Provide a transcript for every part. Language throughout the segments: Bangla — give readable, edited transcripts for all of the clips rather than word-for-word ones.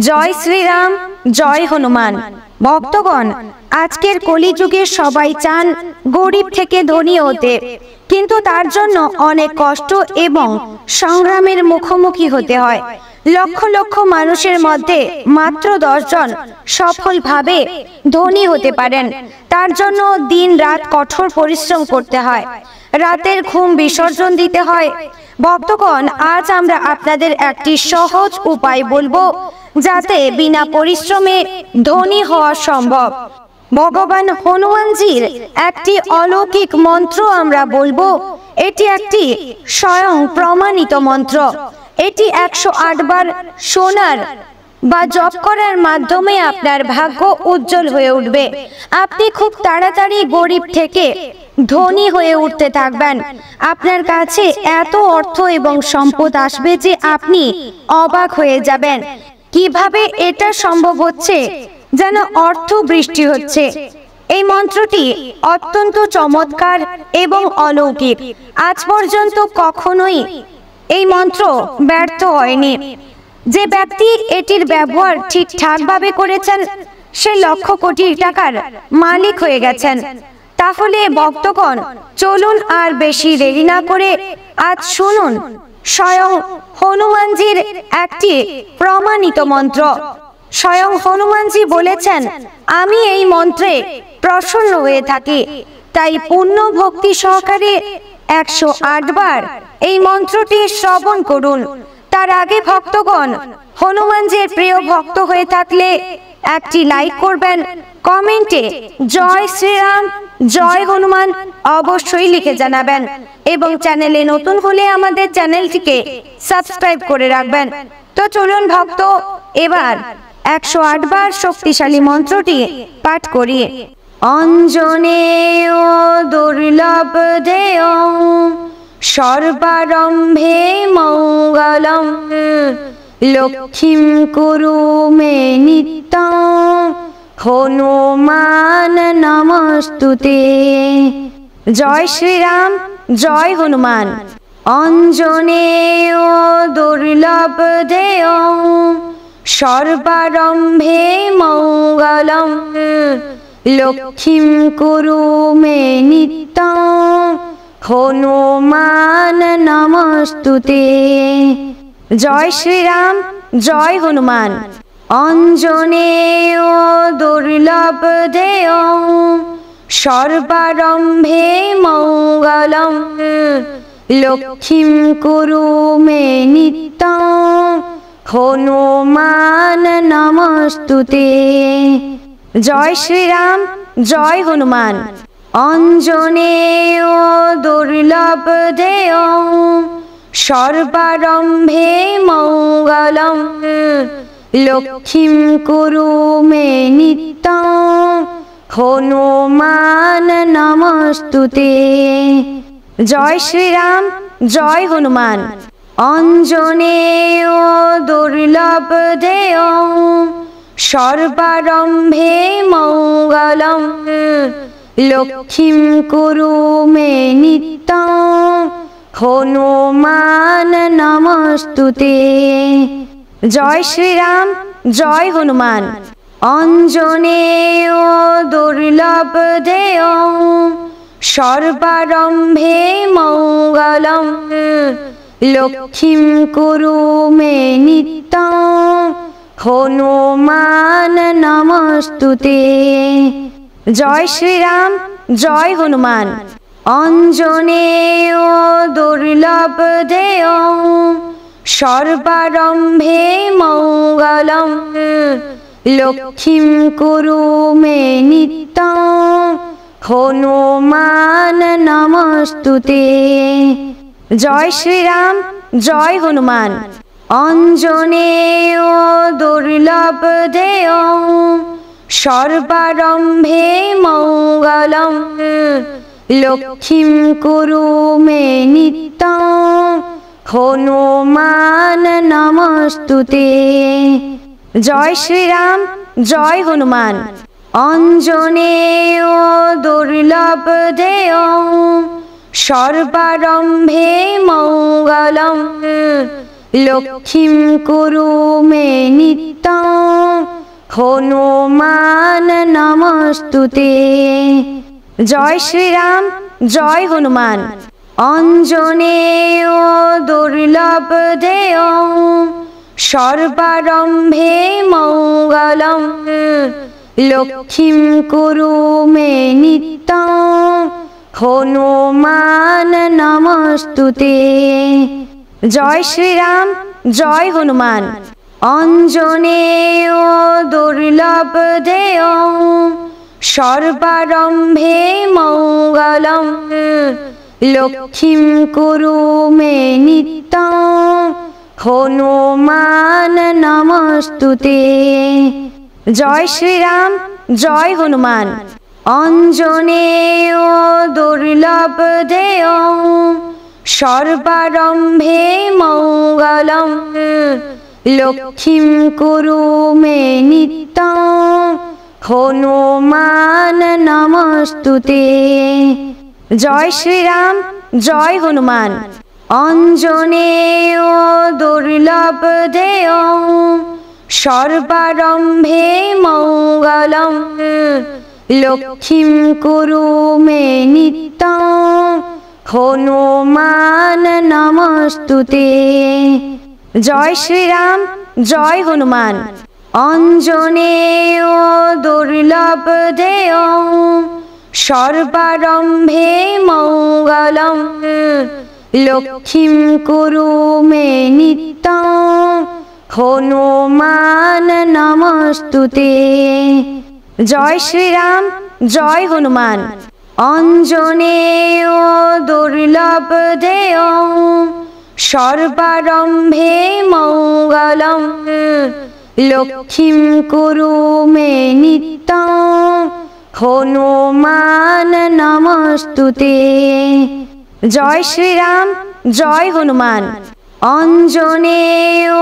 জয় শ্রীরাম, জয় হনুমান। ভক্তগণ, আজকের কলিযুগে সবাই চান গরিব থেকে ধনী হতে, কিন্তু তার জন্য অনেক কষ্ট এবং সংগ্রামের মুখোমুখি হতে হয়। লক্ষ লক্ষ মানুষের মধ্যে মাত্র 10 জন সফলভাবে ধনী হতে পারেন। তার জন্য দিন রাত কঠোর পরিশ্রম করতে হয়, রাতের ঘুম বিসর্জন দিতে হয়। ভক্তগণ, আজ আমরা আপনাদের একটি সহজ উপায় বলবো, যাতে বিনা পরিশ্রমে ধনী হওয়া সম্ভব। ভগবান হনুমানজির একটি অলৌকিক মন্ত্র আমরা বলবো। এটি একটি স্বয়ং প্রমাণিত মন্ত্র। এটি 108 বার শোনার বা জপ করার মাধ্যমে আপনার ভাগ্য উজ্জ্বল হয়ে উঠবে। আপনি খুব তাড়াতাড়ি গরিব থেকে ধনী হয়ে উঠতে থাকবেন। আপনার কাছে এত অর্থ এবং সম্পদ আসবে যে আপনি অবাক হয়ে যাবেন। কিভাবে এটা সম্ভব হচ্ছে? যেন অর্থ বৃষ্টি হচ্ছে। এই মন্ত্রটি অত্যন্ত চমৎকার এবং অলৌকিক। আজ পর্যন্ত কখনোই এই মন্ত্র ব্যর্থ হয়নি। যে ব্যক্তি এটির ব্যবহার ঠিকঠাকভাবে করেছেন, সে লক্ষ কোটি টাকার মালিক হয়ে গেছেন। তাহলে ভক্তগণ, চলুন আর বেশি দেরি না করে আজ শুনুন স্বয়ং হনুমানজির একটি প্রমাণিত মন্ত্র। স্বয়ং হনুমানজি বলেছেন, আমি এই মন্ত্রে প্রসন্ন হয়ে থাকি, তাই পূর্ণ ভক্তি সহকারে 108 বার এই মন্ত্রটি শ্রবণ করুন। তার আগে ভক্তগণ, হনুমানজির প্রিয় ভক্ত হয়ে থাকলে একটি লাইক করবেন, কমেন্টে জয় শ্রীরাম, জয় হনুমান অবশ্যই লিখে জানাবেন, এবং চ্যানেলে নতুন হলে আমাদের চ্যানেলটিকে সাবস্ক্রাইব করে রাখবেন। তো চলুন ভক্ত, এবার 108 বার শক্তিশালী মন্ত্রটি পাঠ করি। অঞ্জনেয় দুর্লভ দেয় সর্বারম্ভে মঙ্গলম লক্ষ্মীম কুরু মে নিত্যং হনুমান নমস্তুতে। জয় শ্রীরাম, জয় হনুমান। অঞ্জনেয় দুর্লভ দেয় সর্বারম্ভে মঙ্গলম লক্ষ্মীম কুরু মে নিত্যং হনুমান নমস্তুতে। জয় শ্রীরাম, জয় হনুমান। অঞ্জনেয় দুর্লভ দেয় সর্বারম্ভে মঙ্গলম লক্ষ্মীম কুরু মে নিত্যং হনুমান নমস্তুতে। জয় শ্রীরাম, জয় হনুমান। অঞ্জনেয় দুর্লভ দেয় সর্বারম্ভে মঙ্গলম লক্ষ্মীম কুরু মে নিত্যং হনুমান নমস্তুতে। জয় শ্রীরাম, জয় হনুমান। অঞ্জনেয় দুর্লভ দেয় সর্বারম্ভে মঙ্গলম লক্ষ্মীম কুরু মে নিত্যং হনুমান নমস্তুতে। জয় শ্রীরাম, জয় হনুমান। অঞ্জনেয় দুর্লভ দেয় সর্বারম্ভে মঙ্গলম লক্ষ্মীম কুরু মে নিত্যং হনুমান নমস্তুতে। জয় শ্রীরাম, জয় হনুমান। অঞ্জনেয় দুর্লভ দেয় সর্বারম্ভে মঙ্গলম লক্ষ্মীম কুরু মে নিত্যং হনুমান নমস্তুতে। জয় শ্রীরাম, জয় হনুমান। অঞ্জনেয় দুর্লভ দেয় সর্বারম্ভে মঙ্গলম লক্ষ্মীম কুরু মে নিত্যং হনুমান নমস্তুতে। জয় শ্রীরাম, জয় হনুমান। অঞ্জনেয় দুর্লভ দেয় সর্বারম্ভে মঙ্গলম লক্ষ্মীম কুরু মে নিত্যং হনুমান নমস্তুতে। জয় শ্রীরাম, জয় হনুমান। অঞ্জনেয় দুর্লভ দেয় সর্বারম্ভে মঙ্গলম। লক্ষ্মীম কুরু মে নিত্যং হনুমান নমস্তুতে। জয় শ্রীরাম, জয় হনুমান। অঞ্জনেয় দুর্লভ দেয় সর্বারম্ভে মঙ্গলম। লক্ষ্মীম কুরু মে নিত্যং হনুমান নমস্তুতে। জয় শ্রীরাম, জয় হনুমান। অঞ্জনেয় দুর্লভ দেয় সর্বারম্ভে মঙ্গলম। লক্ষ্মীম কুরু মে নিত্যং হনুমান নমস্তুতে। জয় শ্রীরাম, জয় হনুমান। অঞ্জনেয় দুর্লভ দেয় সর্বারম্ভে মঙ্গলম। লক্ষ্মীম কুরু মে নিত্যং হনুমান নমস্তুতে। জয় শ্রীরাম, জয় হনুমান। অঞ্জনেয় দুর্লভ দেয় সর্বারম্ভে মঙ্গলম। লক্ষ্মীম কুরু মে নিত্যং হনুমান নমস্তুতে। জয় শ্রীরাম, জয় হনুমান। অঞ্জনেয় দুর্লভ দেয় সর্বারম্ভে মঙ্গলম। লক্ষ্মীম কুরু মে নিত্যং হনুমান নমস্তুতে। জয় শ্রীরাম, জয় হনুমান। অঞ্জনেয়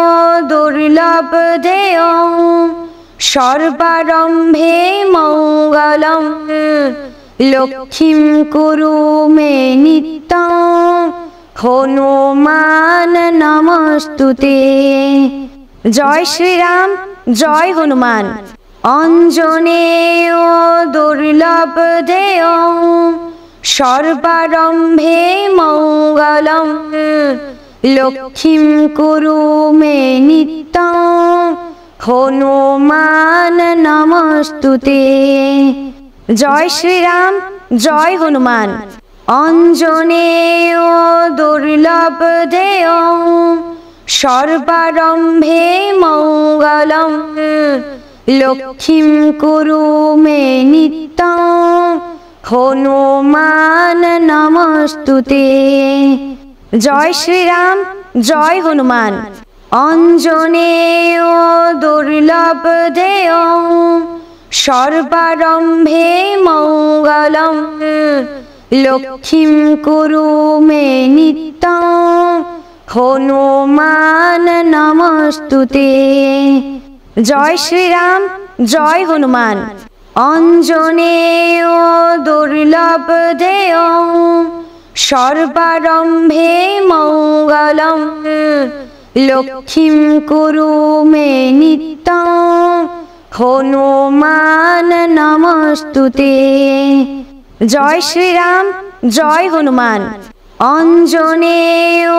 দুর্লভ দেয় সর্বারম্ভে মঙ্গলম। লক্ষ্মীম কুরু মে নিত্যং হনুমান নমস্তুতে। জয় শ্রীরাম, জয় হনুমান। অঞ্জনেয় দুর্লভ দেয় সর্বারম্ভে মঙ্গলম। লক্ষ্মীম কুরু মে নিত্যং হনুমান নমস্তুতে। জয় শ্রীরাম, জয় হনুমান। অঞ্জনেয় দুর্লভ দেয় সর্বারম্ভে মঙ্গলম। লক্ষ্মীম কুরু মে নিত্যং হনুমান নমস্তুতে। জয় শ্রীরাম, জয় হনুমান। অঞ্জনেয় দুর্লভ দেয় সর্বারম্ভে মঙ্গলম। লক্ষ্মীম কুরু মে নিত্যং হনুমান নমস্তুতে। জয় শ্রীরাম, জয় হনুমান। অঞ্জনেয় দুর্লভ দেয় সর্বারম্ভে মঙ্গলম। লক্ষ্মীম কুরু মে নিত্যং হনুমান নমস্তুতে। জয় শ্রীরাম, জয় হনুমান। অঞ্জনেয়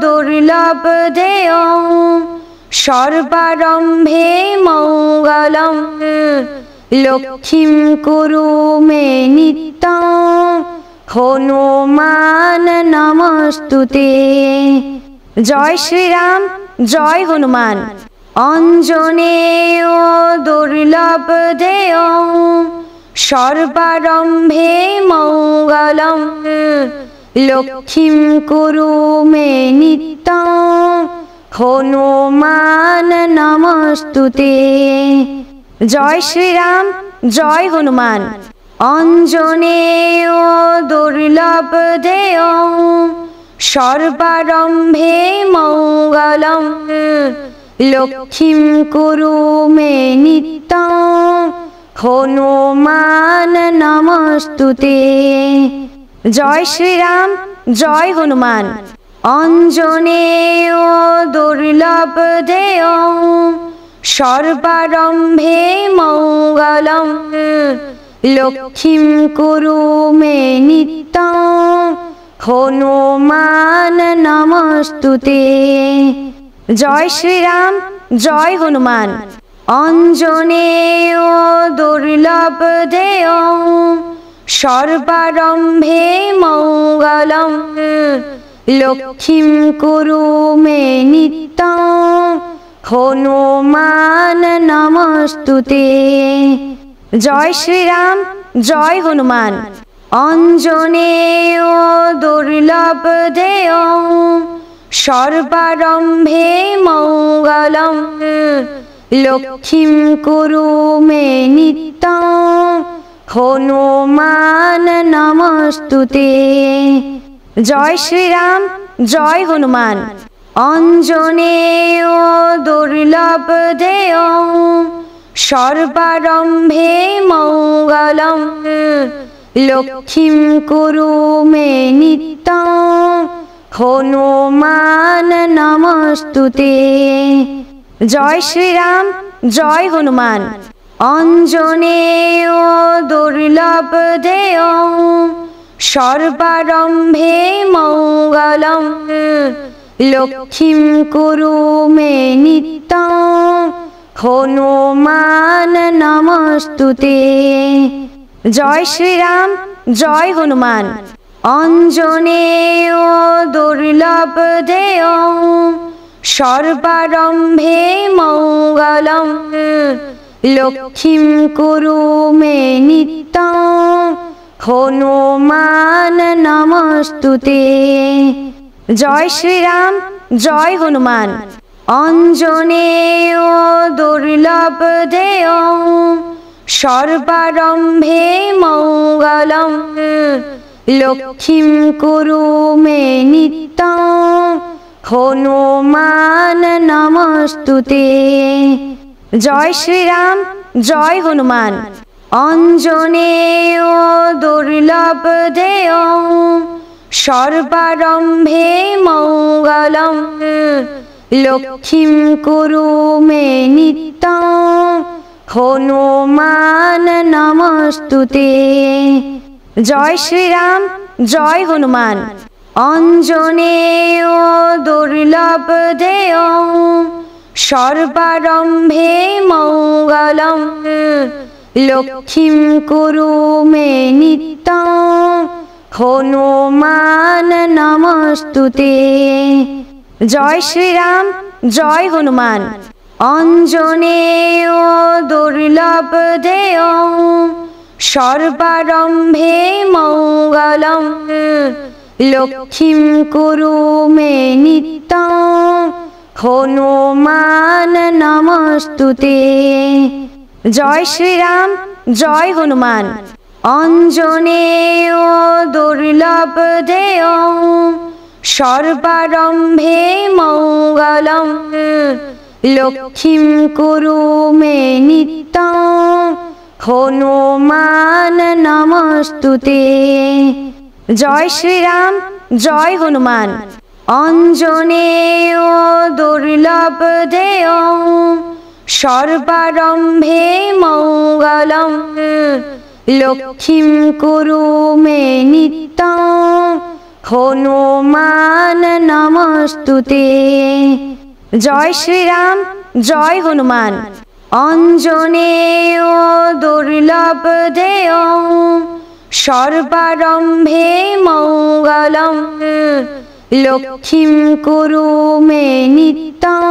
দুর্লভ দেয় সর্বারম্ভে মঙ্গলম। লক্ষ্মীম কুরু মে নিত্যং হনুমান নমস্তুতে। জয় শ্রীরাম, জয় হনুমান। অঞ্জনেয় দুর্লভ দেয় সর্বারম্ভে মঙ্গলম। লক্ষ্মীম কুরু মে নিত্যং হনুমান নমস্তুতে। জয় শ্রীরাম, জয় হনুমান। অঞ্জনেয় দুর্লভ দেয় সর্বারম্ভে মঙ্গলম। লক্ষ্মীম কুরু মে নিত্যং হনুমান নমস্তুতে। জয় শ্রীরাম, জয় হনুমান। অঞ্জনেয় দুর্লভ দেয় সর্বারম্ভে মঙ্গলম লক্ষ্মীম কুরু মে নিত্যং হনুমান নমস্তুতে। জয় শ্রীরাম, জয় হনুমান। অঞ্জনেয় দুর্লভ দেয় সর্বারম্ভে মঙ্গলম লক্ষ্মীম কুরু মে নিত্যং হনুমান নমস্তুতে। জয় শ্রীরাম, জয় হনুমান। অঞ্জনেয় দুর্লভ দেয় সর্বারম্ভে মঙ্গলম লক্ষ্মীম কুরু মে নিত্যং হনুমান নমস্তুতে। জয় শ্রীরাম, জয় হনুমান। অঞ্জনেয় দুর্লভ দেয় সর্বারম্ভে মঙ্গলম লক্ষ্মীম কুরু মে নিত্যং হনুমান নমস্তুতে। জয় শ্রীরাম, জয় হনুমান। অঞ্জনেয় দুর্লভ দেয় সর্বারম্ভে মঙ্গলম লক্ষ্মীম কুরু মে নিত্যং হনুমান নমস্তুতে। জয় শ্রীরাম, জয় হনুমান। অঞ্জনেয় দুর্লভ দেয় সর্বারম্ভে মঙ্গলম লক্ষ্মীম কুরু মে নিত্যং হনুমান নমস্তুতে। জয় শ্রীরাম, জয় হনুমান। অঞ্জনেয় দুর্লভ দেয় সর্বারম্ভে মঙ্গলম লক্ষ্মীম কুরু মে নিত্যং হনুমান নমস্তুতে। জয় শ্রীরাম, জয় হনুমান। অঞ্জনেয় দুর্লভ দেয় সর্বারম্ভে মঙ্গলম লক্ষ্মীম কুরু মে নিত্যং হনুমান নমস্তুতে। জয় শ্রীরাম, জয় হনুমান। অঞ্জনেয় দুর্লভ দেয় সর্বারম্ভে মঙ্গলম লক্ষ্মীম কুরু মে নিত্যং হনুমান নমস্তুতে। জয় শ্রীরাম, জয় হনুমান। অঞ্জনেয় দুর্লভ দেয় সর্বারম্ভে মঙ্গলম লক্ষ্মীম কুরু মে নিত্যং হনুমান নমস্তুতে। জয় শ্রীরাম, জয় হনুমান। অঞ্জনেয় দুর্লভ দেয় সর্বারম্ভে মঙ্গলম লক্ষ্মীম কুরু মে নিত্যং হনুমান নমস্তুতে। জয় শ্রীরাম, জয় হনুমান। অঞ্জনেয় দুর্লভ দেয় সর্বারম্ভে মঙ্গলম লক্ষ্মীম কুরু মে নিত্যং হনুমান নমস্তুতে। জয় শ্রীরাম, জয় হনুমান। অঞ্জনেয় দুর্লভ দেয় সর্বারম্ভে মঙ্গলম লক্ষ্মীম কুরু মে নিত্যং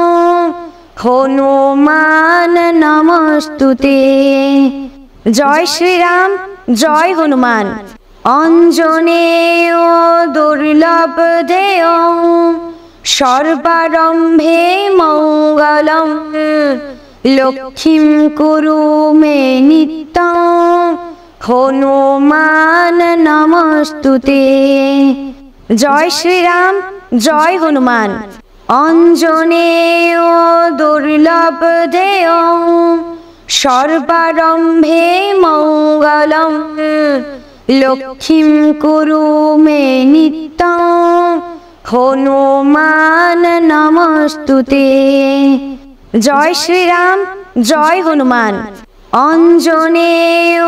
হনুমান নমস্তুতে। জয় শ্রীরাম, জয় হনুমান। অঞ্জনেয় দুর্লভ দেয় সর্বারম্ভে মঙ্গলম লক্ষ্মীম কুরু মে নিত্যং হনুমান নমস্তুতে। জয় শ্রীরাম, জয় হনুমান। অঞ্জনেয় দুর্লভ দেয় সর্বারম্ভে মঙ্গলম লক্ষ্মীম কুরু মে নিত্যং হনুমান নমস্তুতে। জয় শ্রীরাম, জয় হনুমান। অঞ্জনেয়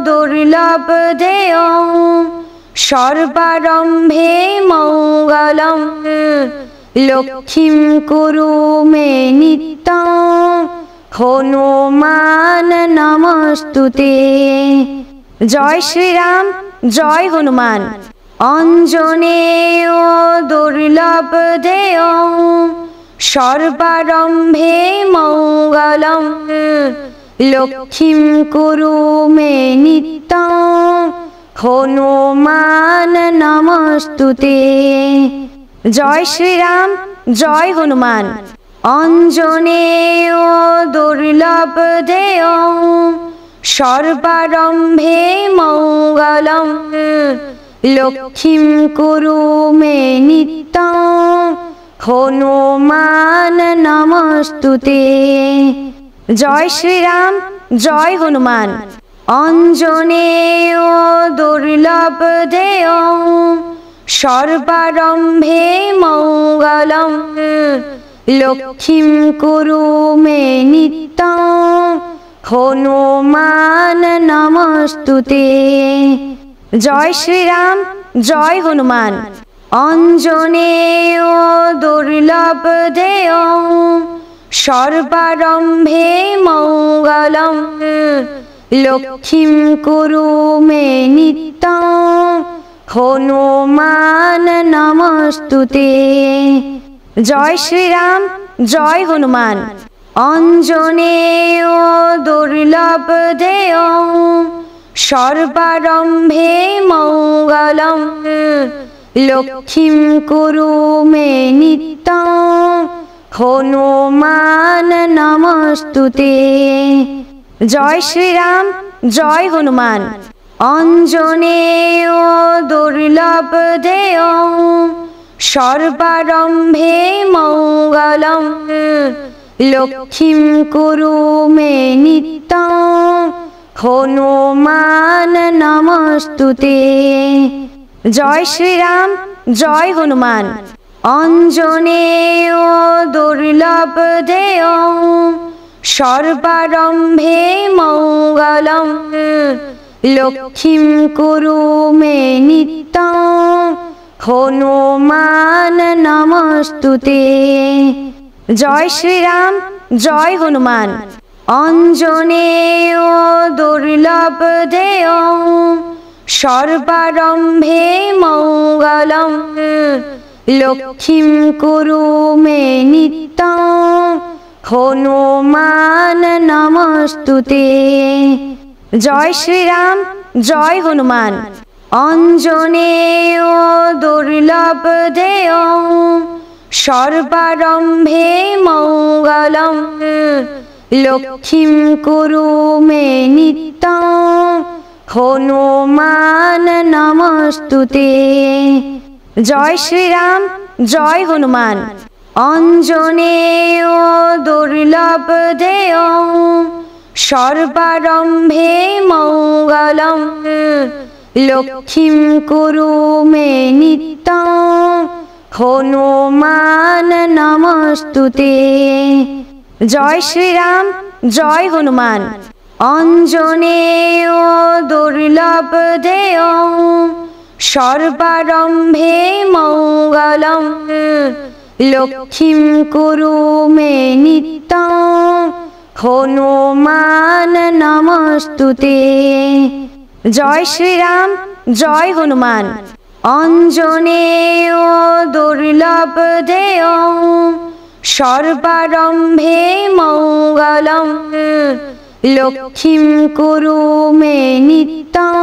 দুর্লভ দেয় সর্বারম্ভে মঙ্গলম। লক্ষ্মীম কুরু মে নিত্যং হনুমান নমস্তুতে। জয় শ্রীরাম, জয় হনুমান। অঞ্জনেয় দুর্লভ দেয় সর্বারম্ভে মঙ্গলম। লক্ষ্মীম কুরু মে নিত্যং হনুমান নমস্তুতে। জয় শ্রীরাম, জয় হনুমান। অঞ্জনেয় দুর্লভ দেয় সর্বারম্ভে মঙ্গলম। লক্ষ্মীম কুরু মে নিত্যং হনুমান নমস্তুতে। জয় শ্রীরাম, জয় হনুমান। অঞ্জনেয় দুর্লভ দেয় সর্বারম্ভে মঙ্গলম। লক্ষ্মীম কুরু মে নিত্যং হনুমান নমস্তুতে। জয় শ্রীরাম, জয় হনুমান। অঞ্জনেয় দুর্লভ দেয় সর্বারম্ভে মঙ্গলম। লক্ষ্মীম কুরু মে নিত্যং হনুমান নমস্তুতে। জয় শ্রীরাম, জয় হনুমান। অঞ্জনেয় দুর্লভ দেয় সর্বারম্ভে মঙ্গলম। লক্ষ্মীম কুরু মে নিত্যং হনুমান নমস্তুতে। জয় শ্রীরাম, জয় হনুমান। অঞ্জনেয় দুর্লভ দেয় সর্বারম্ভে মঙ্গলম। লক্ষ্মীম কুরু মে নিত্যং হনুমান নমস্তুতে। জয় শ্রীরাম, জয় হনুমান। অঞ্জনেয় দুর্লভ দেয় সর্বারম্ভে মঙ্গলম। লক্ষ্মীম কুরু মে নিত্যং হনুমান নমস্তুতে। জয় শ্রীরাম, জয় হনুমান। অঞ্জনেয় দুর্লভ দেয় সর্বারম্ভে মঙ্গলম। লক্ষ্মীম কুরু মে নিত্যং হনুমান নমস্তুতে। জয় শ্রীরাম, জয় হনুমান। অঞ্জনেয় দুর্লভ দেয় সর্বারম্ভে মঙ্গলম। লক্ষ্মীম কুরু মে নিত্যং হনুমান নমস্তুতে। জয় শ্রীরাম, জয় হনুমান। অঞ্জনেয় দুর্লভ দেয় সর্বারম্ভে মঙ্গলম। লক্ষ্মীম কুরু মে নিত্যং হনুমান নমস্তুতে। জয় শ্রীরাম, জয় হনুমান। অঞ্জনেয় দুর্লভ দেয় সর্বারম্ভে মঙ্গলম। লক্ষ্মীম কুরু মে নিত্যং হনুমান নমস্তুতে। জয় শ্রীরাম, জয় হনুমান। অঞ্জনেয় দুর্লভ দেয় সর্বারম্ভে মঙ্গলম। লক্ষ্মীম কুরু মে নিত্যং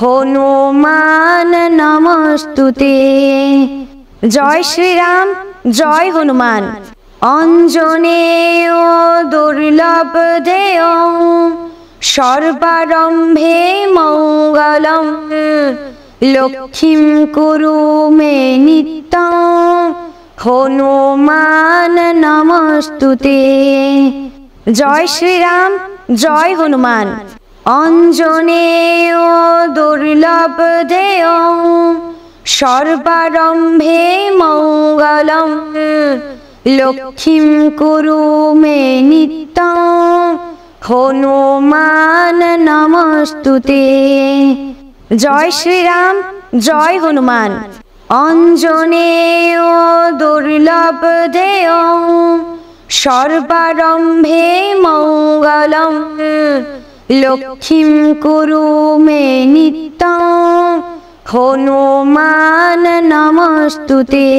হনুমান নমস্তুতে। জয় শ্রীরাম, জয় হনুমান। অঞ্জনেয় দুর্লভ দেয় সর্বারম্ভে মঙ্গলম। লক্ষ্মীম কুরু মে নিত্যং হনুমান নমস্তুতে। জয় শ্রীরাম, জয় হনুমান। অঞ্জনেয় দুর্লভ দেয় সর্বারম্ভে মঙ্গলম। লক্ষ্মীং কুরু মে নিত্যং হনুমান নমস্তুতে। জয় শ্রীরাম, জয় হনুমান। অঞ্জনেয় দুর্লভ দেয় সর্বারম্ভে মঙ্গলম। লক্ষ্মীং কুরু মে নিত্যং হনুমান নমস্তুতে।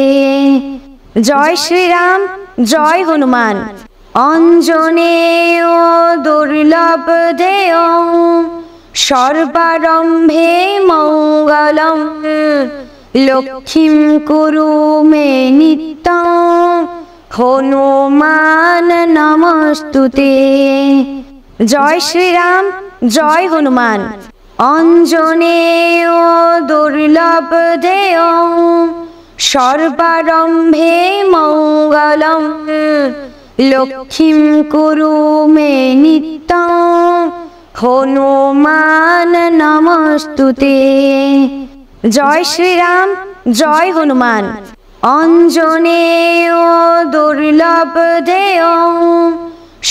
জয় শ্রীরাম, জয় হনুমান। অঞ্জনেয় দুর্লভ দেয় সর্বারম্ভে মঙ্গলম। লক্ষ্মীং কুরু মে নিত্যং হনুমান নমস্তুতে। জয় শ্রীরাম, জয় হনুমান। অঞ্জনেয় দুর্লভ দেয় সর্বারম্ভে মঙ্গলম। লক্ষ্মীং কুরু মে নিত্যং হনুমান নমস্তুতে। জয় শ্রীরাম, জয় হনুমান। অঞ্জনেয় দুর্লভ দেয়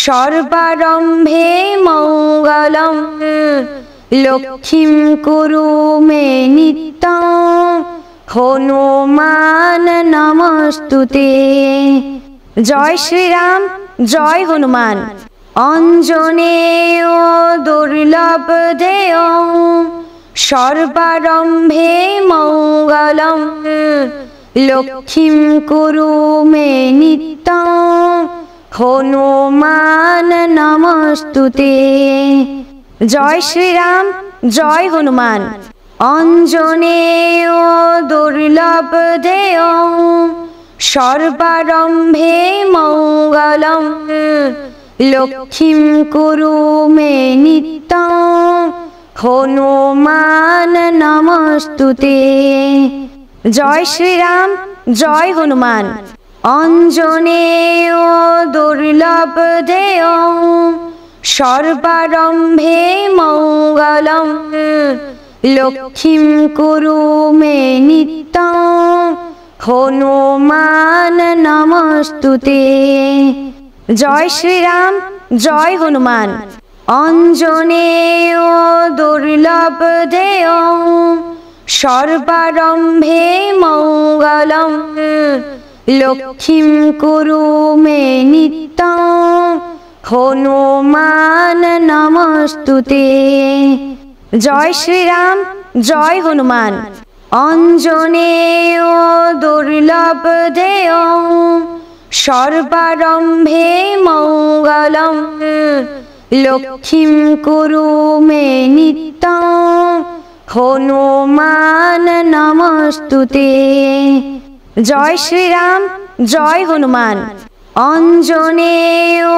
সর্বারম্ভে মঙ্গলম। লক্ষ্মীং কুরু মে নিত্যং হনুমান নমস্তুতে। জয় শ্রীরাম, জয় হনুমান। অঞ্জনেয় দুর্লভ দেয় সর্বারম্ভে মঙ্গলম। লক্ষ্মীং কুরু মে নিত্যং হনুমান নমস্তুতে। জয় শ্রীরাম, জয় হনুমান। অঞ্জনেয় দুর্লভ দেয় সর্বারম্ভে মঙ্গলম। লক্ষ্মীং কুরু মে নিত্যং হনুমান নমস্তুতে। জয় শ্রীরাম, জয় হনুমান। অঞ্জনেয় দুর্লভ দেয় সর্বারম্ভে মঙ্গলম। লক্ষ্মীং কুরু মে নিত্যং হনুমান নমস্তুতে। জয় শ্রীরাম, জয় হনুমান। অঞ্জনেয় দুর্লভ দেয় সর্বারম্ভে মঙ্গলম। লক্ষ্মীং কুরু মে নিত্যং হনুমান নমস্তুতে। জয় শ্রীরাম, জয় হনুমান। অঞ্জনেয় দুর্লভ দেয় সর্বারম্ভে মঙ্গলম। লক্ষ্মীং কুরু মে নিত্যং হনুমান নমস্তুতে। জয় শ্রীরাম, জয় হনুমান। অঞ্জনেয়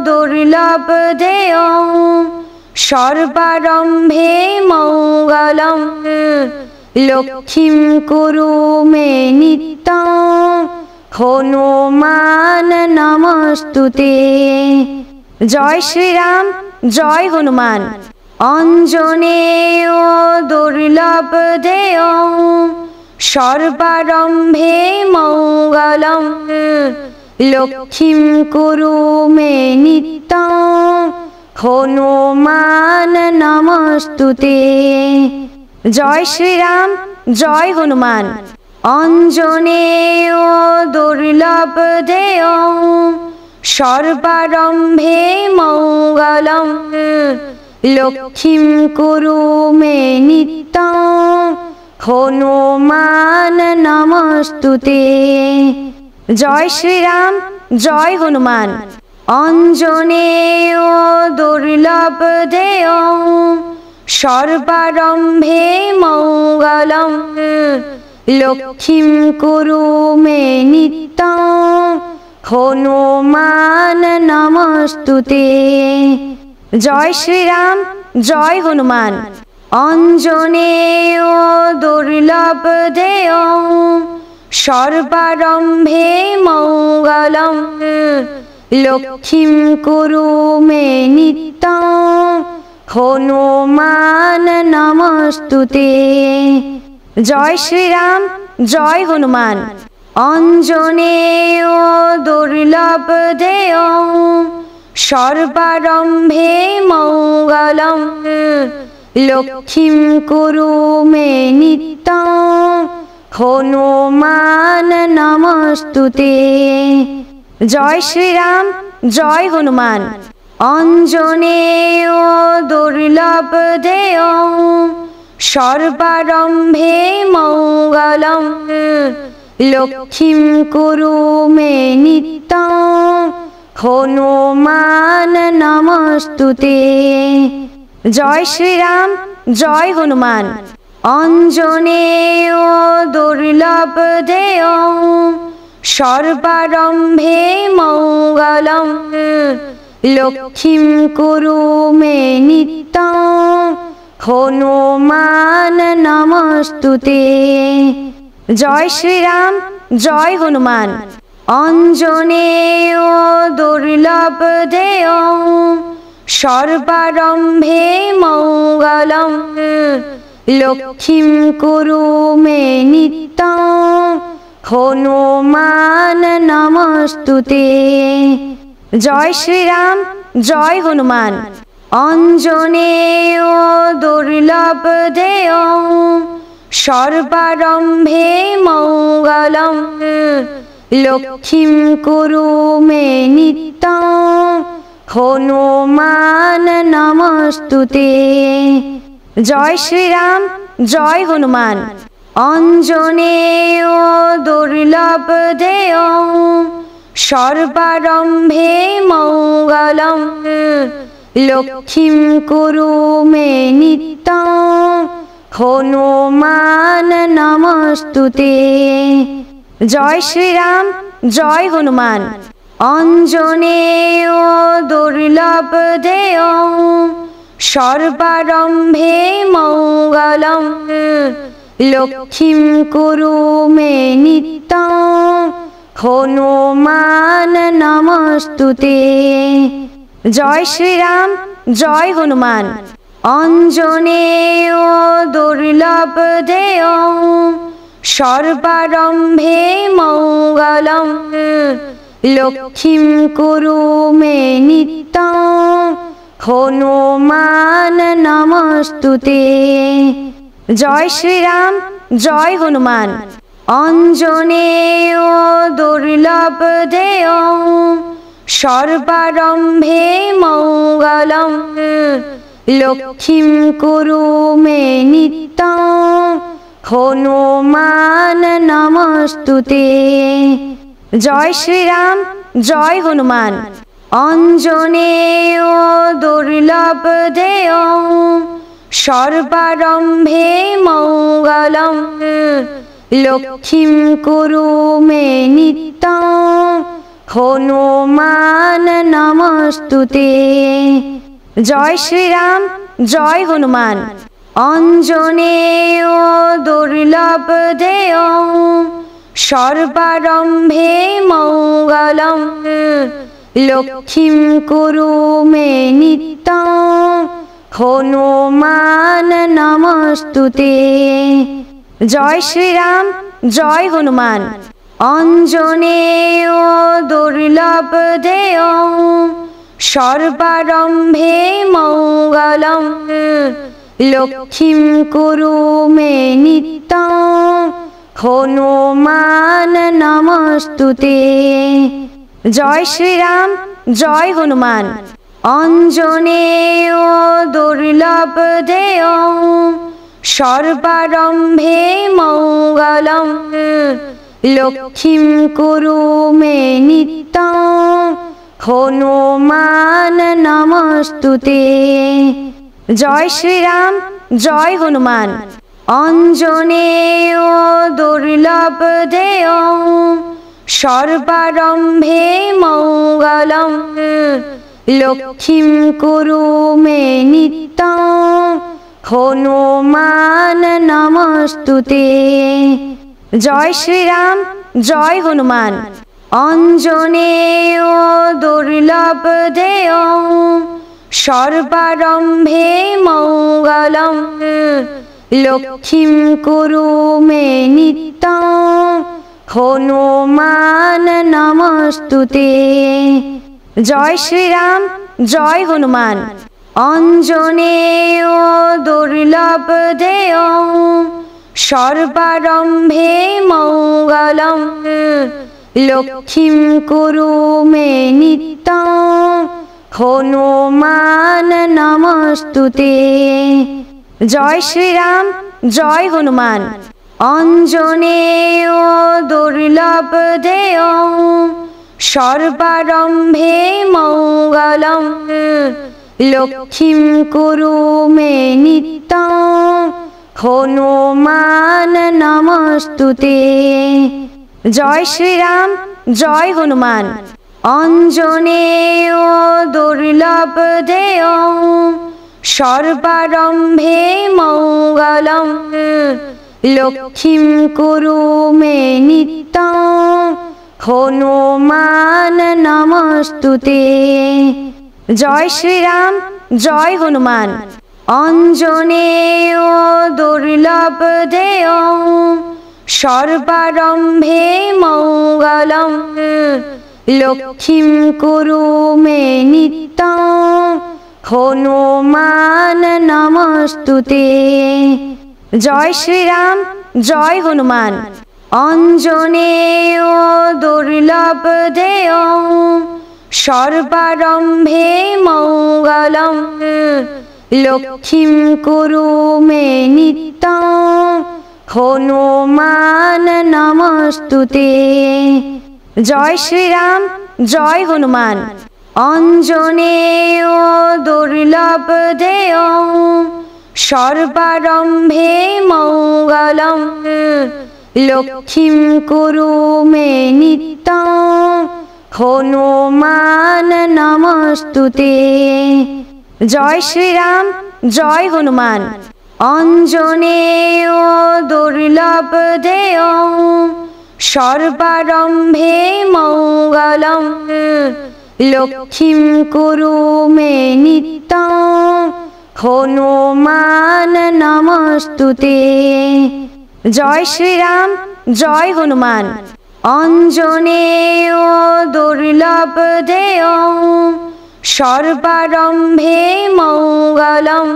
দুর্লভ দেয় সর্বারম্ভে মঙ্গলম। লক্ষ্মীং কুরু মে নিত্যং হনুমান নমস্তুতে। জয় শ্রীরাম, জয় হনুমান। অঞ্জনেয় দুর্লভ দেয় সর্বারম্ভে মঙ্গলম। লক্ষ্মীং কুরু মে নিত্যং হনুমান নমস্তুতে। জয় শ্রীরাম, জয় হনুমান। অঞ্জনেয় দুর্লভ দেয় সর্বারম্ভে মঙ্গলম। লক্ষ্মীং কুরু মে নিত্যং হনুমান নমস্তুতে। জয় শ্রীরাম, জয় হনুমান। অঞ্জনেয় দুর্লভ দেয় সর্বারম্ভে মঙ্গলম। লক্ষ্মীং কুরু মে নিত্যং হনুমান নমস্তুতে। জয় শ্রীরাম, জয় হনুমান। অঞ্জনেয় দুর্লভ দেয় সর্বারম্ভে মঙ্গলম। লক্ষ্মীং কুরু মে নিত্যং হনুমান নমস্তুতে। জয় শ্রীরাম, জয় হনুমান। অঞ্জনেয় দুর্লভ দেয় সর্বারম্ভে মঙ্গলম লক্ষ্মীম কুরু মে নিত্যং হনুমান নমস্তুতে। জয় শ্রীরাম, জয় হনুমান। অঞ্জনেয় দুর্লভ দেয় সর্বারম্ভে মঙ্গলম লক্ষ্মীম কুরু মে নিত্যং হনুমান নমস্তুতে। জয় শ্রীরাম, জয় হনুমান। অঞ্জনেয় দুর্লভ দেয় সর্বারম্ভে মঙ্গলম লক্ষ্মীম কুরু মে নিত্যং হনুমান নমস্তুতে। জয় শ্রীরাম, জয় হনুমান। অঞ্জনেয় দুর্লভ দেয় সর্বারম্ভে মঙ্গলম লক্ষ্মীম কুরু মে নিত্যং হনুমান নমস্তুতে। জয় শ্রীরাম, জয় হনুমান। অঞ্জনেয় দুর্লভ দেয় সর্বারম্ভে মঙ্গলম লক্ষ্মীম কুরু মে নিত্যং হনুমান নমস্তুতে। জয় শ্রীরাম, জয় হনুমান। অঞ্জনেয় দুর্লভ দেয় সর্বারম্ভে মঙ্গলম লক্ষ্মীম কুরু মে নিত্যং হনুমান নমস্তুতে। জয় শ্রীরাম, জয় হনুমান। অঞ্জনেয় দুর্লভ দেয় সর্বারম্ভে মঙ্গলম লক্ষ্মীম কুরু মে নিত্যং হনুমান নমস্তুতে। জয় শ্রীরাম, জয় হনুমান। অঞ্জনেয় দুর্লভ দেয় সর্বারম্ভে মঙ্গলম লক্ষ্মীম কুরু মে নিত্যং হনুমান নমস্তুতে। জয় শ্রীরাম, জয় হনুমান। অঞ্জনেয় দুর্লভ দেয় সর্বারম্ভে মঙ্গলম লক্ষ্মীম কুরু মে নিত্যং হনুমান নমস্তুতে। জয় শ্রীরাম, জয় হনুমান। অঞ্জনেয় দুর্লভ দেয় সর্বারম্ভে মঙ্গলম লক্ষ্মীম কুরু মে নিত্যং হনুমান নমস্তুতে। জয় শ্রীরাম, জয় হনুমান। অঞ্জনেয় দুর্লভ দেয় সর্বারম্ভে মঙ্গলম লক্ষ্মীম কুরু মে নিত্যং হনুমান নমস্তুতে। জয় শ্রীরাম, জয় হনুমান। অঞ্জনেয় দুর্লভ দেয় সর্বারম্ভে মঙ্গলম লক্ষ্মীম কুরু মে নিত্যং হনুমান নমস্তুতে। জয় শ্রীরাম, জয় হনুমান। অঞ্জনেয় দুর্লভ দেয় সর্বারম্ভে মঙ্গলম লক্ষ্মীম কুরু মে নিত্যং হনুমান নমস্তুতে। জয় শ্রীরাম, জয় হনুমান। অঞ্জনেয় দুর্লভ দেয় সর্বারম্ভে মঙ্গলম লক্ষ্মীম কুরু মে নিত্যং হনুমান নমস্তুতে। জয় শ্রীরাম, জয় হনুমান। অঞ্জনেয় দুর্লভ দেয় সর্বারম্ভে মঙ্গলম লক্ষ্মীম কুরু মে নিত্যং হনুমান নমস্তুতে। জয় শ্রীরাম, জয় হনুমান। অঞ্জনেয় দুর্লভ দেয় সর্বারম্ভে মঙ্গলম। লক্ষ্মীম কুরু মে নিত্যং হনুমান নমস্তুতে। জয় শ্রীরাম, জয় হনুমান। অঞ্জনেয় দুর্লভ দেয় সর্বারম্ভে মঙ্গলম। লক্ষ্মীম কুরু মে নিত্যং হনুমান নমস্তুতে। জয় শ্রীরাম, জয় হনুমান। অঞ্জনেয় দুর্লভ দেয় সর্বারম্ভে মঙ্গলম। লক্ষ্মীম কুরু মে নিত্যং হনুমান নমস্তুতে। জয় শ্রীরাম, জয় হনুমান। অঞ্জনেয় দুর্লভ দেয় সর্বারম্ভে মঙ্গলম। লক্ষ্মীম কুরু মে নিত্যং হনুমান নমস্তুতে। জয় শ্রীরাম, জয় হনুমান। অঞ্জনেয় দুর্লভ দেয় সর্বারম্ভে মঙ্গলম। লক্ষ্মীম কুরু মে নিত্যং হনুমান নমস্তুতে। জয় শ্রীরাম, জয় হনুমান। অঞ্জনেয় দুর্লভ দেয় সর্বারম্ভে মঙ্গলম। লক্ষ্মীম কুরু মে নিত্যং হনুমান নমস্তুতে। জয় শ্রীরাম, জয় হনুমান। অঞ্জনেয় দুর্লভ দেয় সর্বারম্ভে মঙ্গলম। লক্ষ্মীম কুরু মে নিত্যং হনুমান নমস্তুতে। জয় শ্রীরাম, জয় হনুমান। অঞ্জনেয় দুর্লভ দেয় সর্বারম্ভে মঙ্গলম।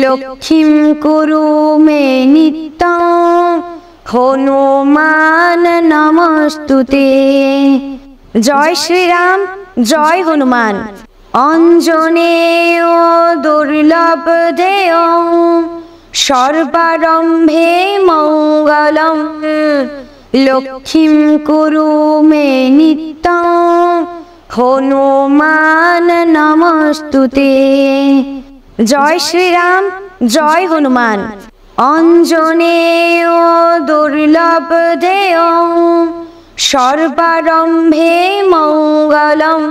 লক্ষ্মীম কুরু মে নিত্যং হনুমান নমস্তুতে। জয় শ্রীরাম, জয় হনুমান। অঞ্জনেয় দুর্লভ দেয় সর্বারম্ভে মঙ্গলম। লক্ষ্মীম কুরু মে নিত্যং হনুমান নমস্তুতে। জয় শ্রীরাম, জয় হনুমান। অঞ্জনেয় দুর্লভ দেয় সর্বারম্ভে মঙ্গলম।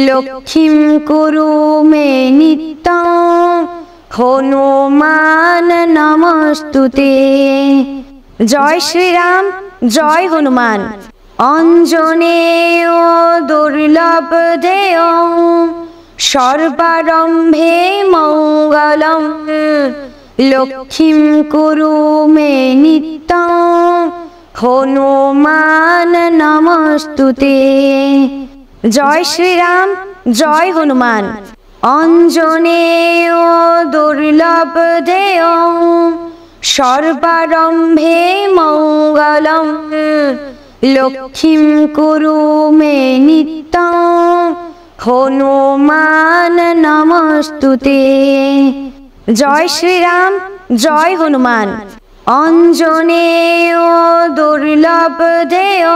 লক্ষ্মীম কুরু মে নিত্যং হনুমান নমস্তুতে। জয় শ্রীরাম, জয় হনুমান। অঞ্জনেয় দুর্লভ দেয় সর্বারম্ভে মঙ্গলম। লক্ষ্মীম কুরু মে নিত্যং হনুমান নমস্তুতে। জয় শ্রীরাম, জয় হনুমান। অঞ্জনেয় দুর্লভ দেয় সর্বারম্ভে মঙ্গলম। লক্ষ্মীম কুরু মে নিত্যং হনুমান নমস্তুতে। জয় শ্রীরাম, জয় হনুমান। অঞ্জনেয় দুর্লভ দেয়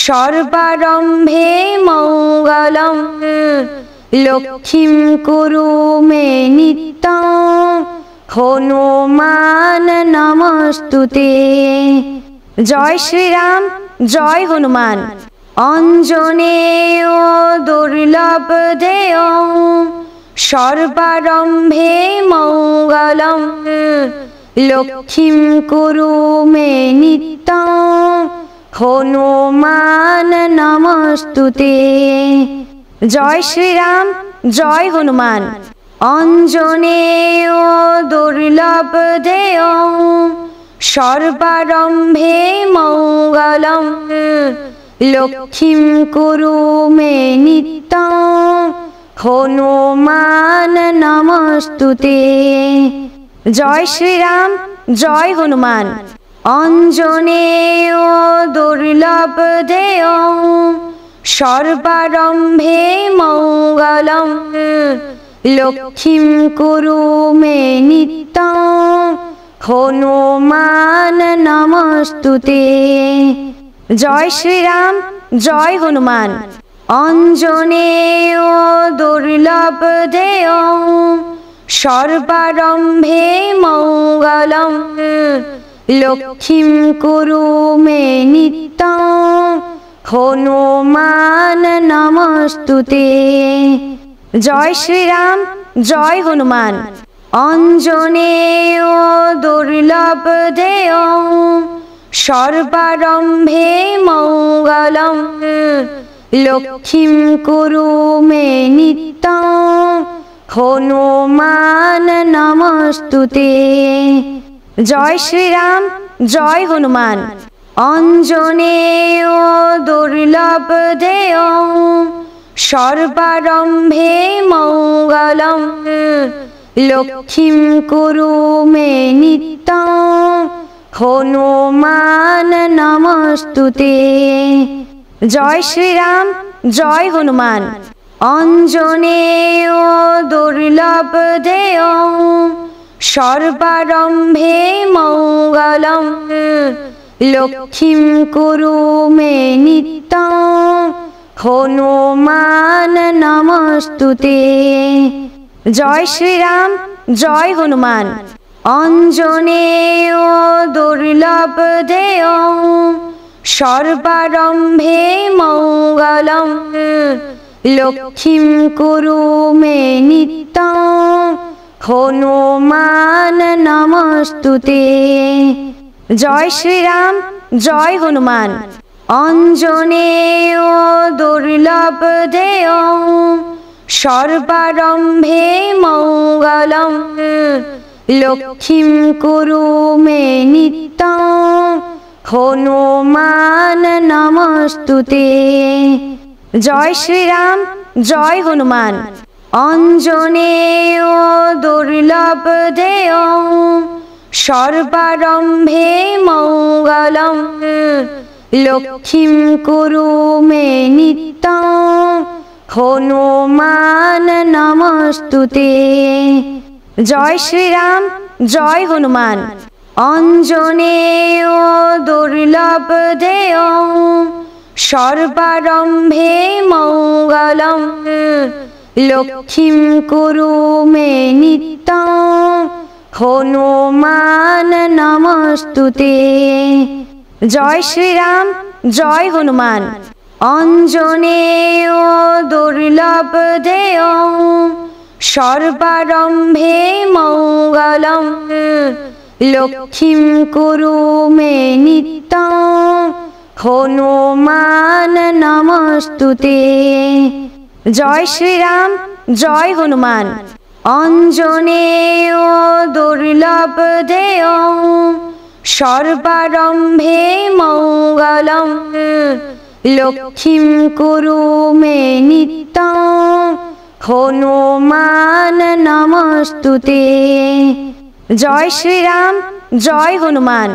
সর্বারম্ভে মঙ্গলম। লক্ষ্মীম কুরু মে নিত্যং হনুমান নমস্তুতে। জয় শ্রীরাম, জয় হনুমান। অঞ্জনেয় দুর্লভ দেয় সর্বারম্ভে মঙ্গলম। লক্ষ্মীম কুরু মে নিত্যং হনুমান নমস্তুতে। জয় শ্রীরাম, জয় হনুমান। অঞ্জনেয় দুর্লভ দেয় সর্বারম্ভে মঙ্গলম লক্ষ্মীম কুরু মে নিত্যং হনুমান নমস্তুতে। জয় শ্রীরাম, জয় হনুমান। অঞ্জনেয় দুর্লভ দেয় সর্বারম্ভে মঙ্গলম লক্ষ্মীম কুরু মে নিত্যং হনুমান নমস্তুতে। জয় শ্রীরাম, জয় হনুমান। অঞ্জনেয় দুর্লভ দেয় সর্বারম্ভে মঙ্গলম লক্ষ্মীম কুরু মে নিত্যং হনুমান নমস্তুতে। জয় শ্রীরাম, জয় হনুমান। অঞ্জনেয় দুর্লভ দেয় সর্বারম্ভে মঙ্গলম লক্ষ্মীম কুরু মে নিত্যং হনুমান নমস্তুতে। জয় শ্রীরাম, জয় হনুমান। অঞ্জনেয় দুর্লভ দেয় সর্বারম্ভে মঙ্গলম লক্ষ্মীম কুরু মে নিত্যং হনুমান নমস্তুতে। জয় শ্রীরাম, জয় হনুমান। অঞ্জনেয় দুর্লভ দেয় সর্বারম্ভে মঙ্গলম লক্ষ্মীম কুরু মে নিত্যং হনুমান নমস্তুতে। জয় শ্রীরাম, জয় হনুমান। অঞ্জনেয় দুর্লভ দেয় সর্বারম্ভে মঙ্গলম লক্ষ্মীম কুরু মে নিত্যং হনুমান নমস্তুতে। জয় শ্রীরাম, জয় হনুমান। অঞ্জনেয় দুর্লভ দেয় সর্বারম্ভে মঙ্গলম লক্ষ্মীম কুরু মে নিত্যং হনুমান নমস্তুতে। জয় শ্রীরাম, জয় হনুমান। অঞ্জনেয় দুর্লভ দেয় সর্বারম্ভে মঙ্গলম লক্ষ্মীম কুরু মে নিত্যং হনুমান নমস্তুতে। জয় শ্রীরাম, জয় হনুমান। অঞ্জনেয় দুর্লভ দেয় সর্বারম্ভে মঙ্গলম লক্ষ্মীম কুরু মে নিত্যং হনুমান নমস্তুতে। জয় শ্রীরাম, জয় হনুমান। অঞ্জনেয় দুর্লভ দেয় সর্বারম্ভে মঙ্গলম লক্ষ্মীম কুরু মে নিত্যং হনুমান নমস্তুতে। জয় শ্রীরাম, জয় হনুমান। অঞ্জনেয় দুর্লভ দেয় সর্বারম্ভে মঙ্গলম লক্ষ্মীম কুরু মে নিত্যং হনুমান নমস্তুতে। জয় শ্রীরাম, জয় হনুমান।